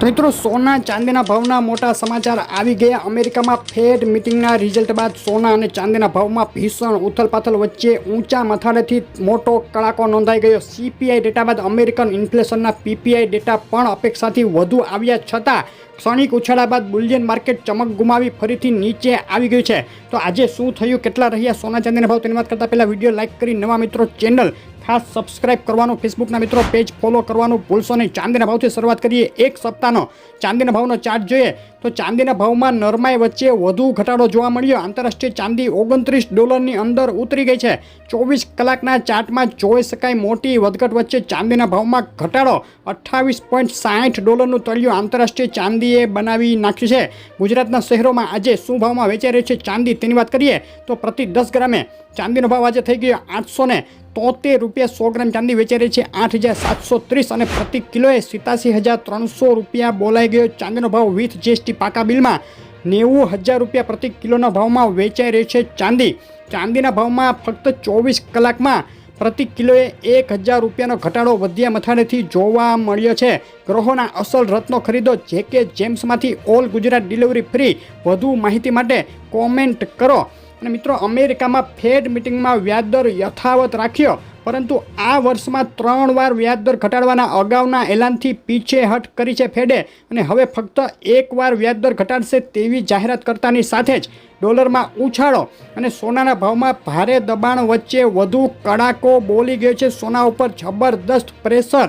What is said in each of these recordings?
तो मित्रों सोना चांदीना भावना मोटा समाचार આવી ગયા। અમેરિકામાં ફેડ મીટિંગના રિઝલ્ટ બાદ સોના અને ચાંદીના ભાવમાં ભીષણ ઉથલપાથલ વચ્ચે ઊંચા મથાળેથી મોટો કડાકો નોંધાઈ ગયો। સીપીઆઈ ડેટા બાદ અમેરિકન ઇન્ફ્લેશનના પીપીઆઈ ડેટા પણ અપેક્ષાથી વધુ આવ્યા છતાં ક્ષણિક ઉછાળા બાદ બુલિયન માર્કેટ ચમક ગુમાવી ફરીથી નીચે આવી ગયું છે। તો આજે શું થયું, કેટલા રહ્યા સોના ચાંદીના ભાવ, તેની વાત કરતાં પહેલાં વિડીયો લાઇક કરી નવા મિત્રો ચેનલ ખાસ સબસ્ક્રાઇબ કરવાનું, ફેસબુકના મિત્રો પેજ ફોલો કરવાનું ભૂલશો નહીં। ચાંદીના ભાવથી શરૂઆત કરીએ। એક સપ્તાહનો ચાંદીના ભાવનો ચાર્ટ જોઈએ તો ચાંદીના ભાવમાં નરમાઈ વચ્ચે વધુ ઘટાડો જોવા મળ્યો। આંતરરાષ્ટ્રીય ચાંદી $29 અંદર ઉતરી ગઈ છે। 24 કલાકના ચાર્ટમાં જોઈ શકાય મોટી વધઘટ વચ્ચે ચાંદીના ભાવમાં ઘટાડો $28.60 તળિયું આંતરરાષ્ટ્રીય ચાંદીએ બનાવી નાખ્યું છે। ગુજરાતના શહેરોમાં આજે શું ભાવમાં વેચાઈ રહી છે ચાંદી, તેની વાત કરીએ તો પ્રતિ 10 ગ્રામે ચાંદીનો ભાવ આજે થઈ ગયો ₹873। 100 ગ્રામ ચાંદી વેચાઈ રહી છે 8,730 અને પ્રતિ કિલોએ ₹87,300 બોલાઈ ગયો। ચાંદીનો ભાવ વિથ જીએસટી પાકા બિલમાં ₹90,000 પ્રતિ કિલોના ભાવમાં વેચાઈ રહી છે ચાંદી। ચાંદીના ભાવમાં ફક્ત 24 કલાકમાં પ્રતિ કિલોએ ₹1,000નો ઘટાડો વધ્યા મથાળેથી જોવા મળ્યો છે। ગ્રહોના અસલ રત્નો ખરીદો જેકે જેમ્સમાંથી ઓલ ગુજરાત ડિલિવરી ફ્રી। વધુ માહિતી માટે કોમેન્ટ કરો। અને મિત્રો અમેરિકામાં ફેડ મિટિંગમાં વ્યાજદર યથાવત રાખ્યો, પરંતુ આ વર્ષમાં 3 વાર વ્યાજદર ઘટાડવાના અગાઉના એલાનથી પીછેહટ કરી છે ફેડે અને હવે ફક્ત 1 વાર વ્યાજદર ઘટાડશે તેવી જાહેરાત કરતાની સાથે જ ડોલરમાં ઉછાળો અને સોનાના ભાવમાં ભારે દબાણ વચ્ચે વધુ કડાકો બોલી ગયો છે। સોના ઉપર જબરદસ્ત પ્રેશર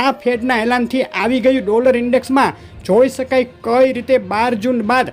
આ ફેડના એલાનથી આવી ગયું। ડોલર ઇન્ડેક્સમાં જોઈ શકાય કઈ રીતે 12 જૂન બાદ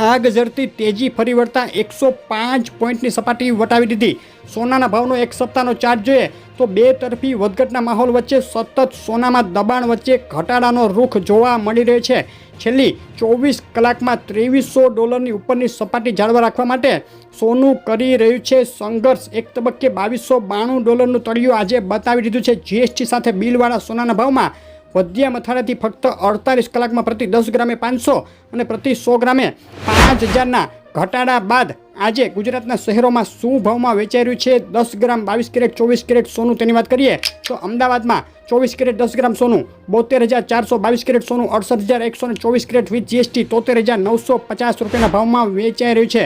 આગ ઝરતી તેજી ફરી વળતા 105 પોઈન્ટની સપાટી વટાવી દીધી। સોનાના ભાવનો એક સપ્તાહનો ચાર્ટ જોઈએ તો બે તરફી વધઘટના માહોલ વચ્ચે સતત સોનામાં દબાણ વચ્ચે ઘટાડાનો રૂખ જોવા મળી રહ્યો છે। છેલ્લી 24 કલાકમાં $2300ની ઉપરની સપાટી જાળવા રાખવા માટે સોનું કરી રહ્યું છે સંઘર્ષ। એક તબક્કે $2292નું તળિયું આજે બતાવી દીધું છે। જીએસટી સાથે બિલવાળા સોનાના ભાવમાં વધ્યા મથાળેથી ફક્ત 48 કલાકમાં પ્રતિ 10 ગ્રામે 500 અને પ્રતિ 100 ગ્રામે 5000ના ઘટાડા બાદ આજે ગુજરાતના શહેરોમાં શું ભાવમાં વેચાઈ રહ્યું છે 10 ગ્રામ 22 કેરેટ 24 કેરેટ સોનું, તેની વાત કરીએ તો અમદાવાદમાં 24 કેરેટ 10 ગ્રામ સોનું ₹72,400, 22 કેરેટ સોનું ₹68,124 કેરેટ વિથ જીએસટી ₹73,950ના ભાવમાં વેચાઈ રહ્યું છે।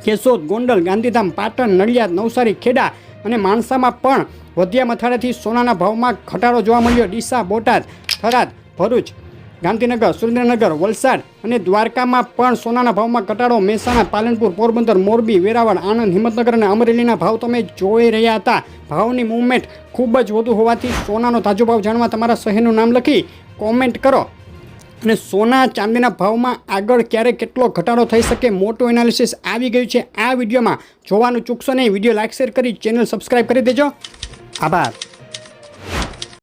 કેશોદ, ગોંડલ, ગાંધીધામ, પાટણ, નડિયાદ, નવસારી, ખેડા અને માણસામાં પણ વધ્યા મથાળેથી સોનાના ભાવમાં ઘટાડો જોવા મળ્યો। ડીસા, બોટાદ, થરાદ, ભરૂચ, ગાંધીનગર, સુરેન્દ્રનગર, વલસાડ અને દ્વારકામાં પણ સોનાના ભાવમાં ઘટાડો। મહેસાણા, પાલનપુર, પોરબંદર, મોરબી, વેરાવળ, આણંદ, હિંમતનગર અને અમરેલીના ભાવ તમે જોઈ રહ્યા હતા। ભાવની મૂવમેન્ટ ખૂબ જ વધુ હોવાથી સોનાનો તાજો ભાવ જાણવા તમારા શહેરનું નામ લખી કોમેન્ટ કરો। અને સોના ચાંદીના ભાવમાં આગળ ક્યારે કેટલો ઘટાડો થઈ શકે મોટું એનાલિસિસ આવી ગયું છે આ વિડીયોમાં, જોવાનું ચૂકશો નહીં। વિડીયો લાઇક શેર કરી ચેનલ સબસ્ક્રાઈબ કરી દેજો। આભાર।